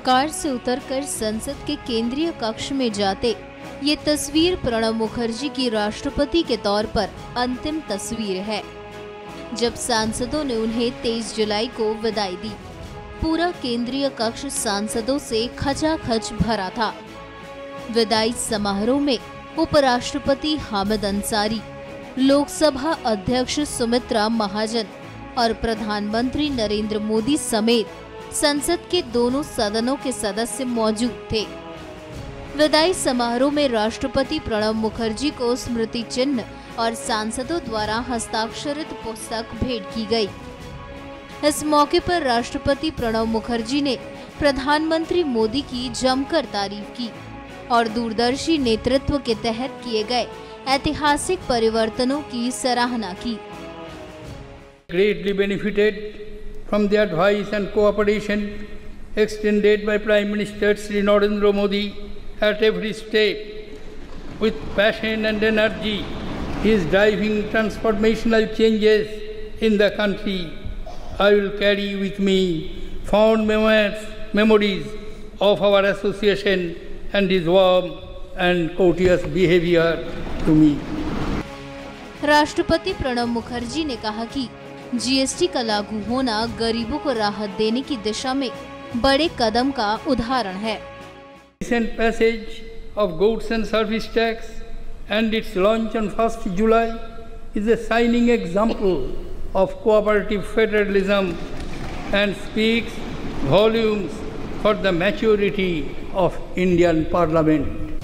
Car से उतरकर संसद के केंद्रीय कक्ष में जाते ये तस्वीर प्रणब मुखर्जी की राष्ट्रपति के तौर पर अंतिम तस्वीर है। जब सांसदों ने उन्हें 23 जुलाई को विदाई दी, पूरा केंद्रीय कक्ष सांसदों से खचाखच भरा था। विदाई समारोह में उपराष्ट्रपति हामिद अंसारी, लोकसभा अध्यक्ष सुमित्रा महाजन और प्रधानमंत्री नरेंद्र मोदी समेत संसद के दोनों सदनों के सदस्य मौजूद थे। विदाई समारोह में राष्ट्रपति प्रणब मुखर्जी को स्मृति चिन्ह और सांसदों द्वारा हस्ताक्षरित पुस्तक भेंट की गई। इस मौके पर राष्ट्रपति प्रणब मुखर्जी ने प्रधानमंत्री मोदी की जमकर तारीफ की और दूरदर्शी नेतृत्व के तहत किए गए ऐतिहासिक परिवर्तनों की सराहना की। Greatly benefited from the advice and cooperation extended by Prime Minister Shri Narendra Modi at every step. With passion and energy, he is driving transformational changes in the country. I will carry with me fond memories of our association and his warm and courteous behavior to me. राष्ट्रपति प्रणब मुखर्जी ने कहा कि GST का लागू होना गरीबों को राहत देने की दिशा में बड़े कदम का उदाहरण है। Recent passage of goods and service tax and its launch on 1st July is a shining example of cooperative federalism and speaks volumes for the maturity of Indian Parliament.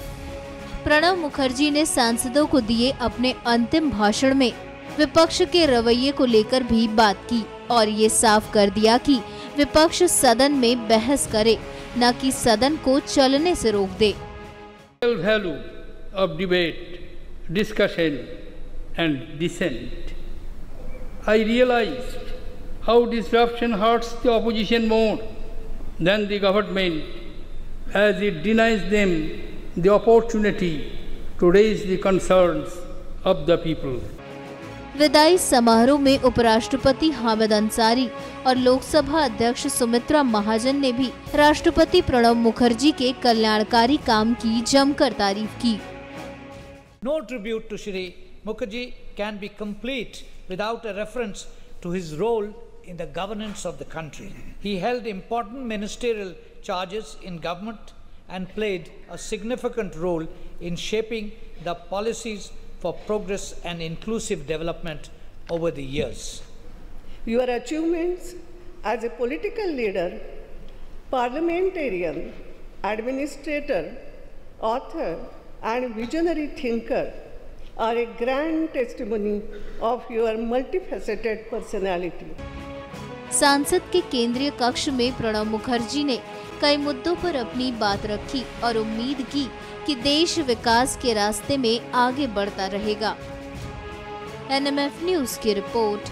Pranab Mukherjee ने सांसदों को दिए अपने अंतिम भाषण में विपक्ष के रवैये को लेकर भी बात की और ये साफ कर दिया कि विपक्ष सदन में बहस करे, न कि सदन को चलने से रोक दे। Value of debate, discussion and dissent. I realized how disruption hurts the opposition more than the government, as it denies them the opportunity to raise the concerns of the people. विदाई समारोह में उपराष्ट्रपति हामिद अंसारी और लोकसभा अध्यक्ष सुमित्रा महाजन ने भी राष्ट्रपति प्रणब मुखर्जी के कल्याणकारी काम की जमकर तारीफ की। No tribute to Shri Mukherjee can be complete without a reference to his role in the governance of the country. He held important ministerial charges in government and played a significant role in shaping the policies for progress and inclusive development over the years. Your achievements as a political leader, parliamentarian, administrator, author, and visionary thinker are a grand testimony of your multifaceted personality. सांसद के केंद्रीय कक्ष में प्रणब मुखर्जी ने कई मुद्दों पर अपनी बात रखी और उम्मीद की कि देश विकास के रास्ते में आगे बढ़ता रहेगा। NMF न्यूज़ की रिपोर्ट।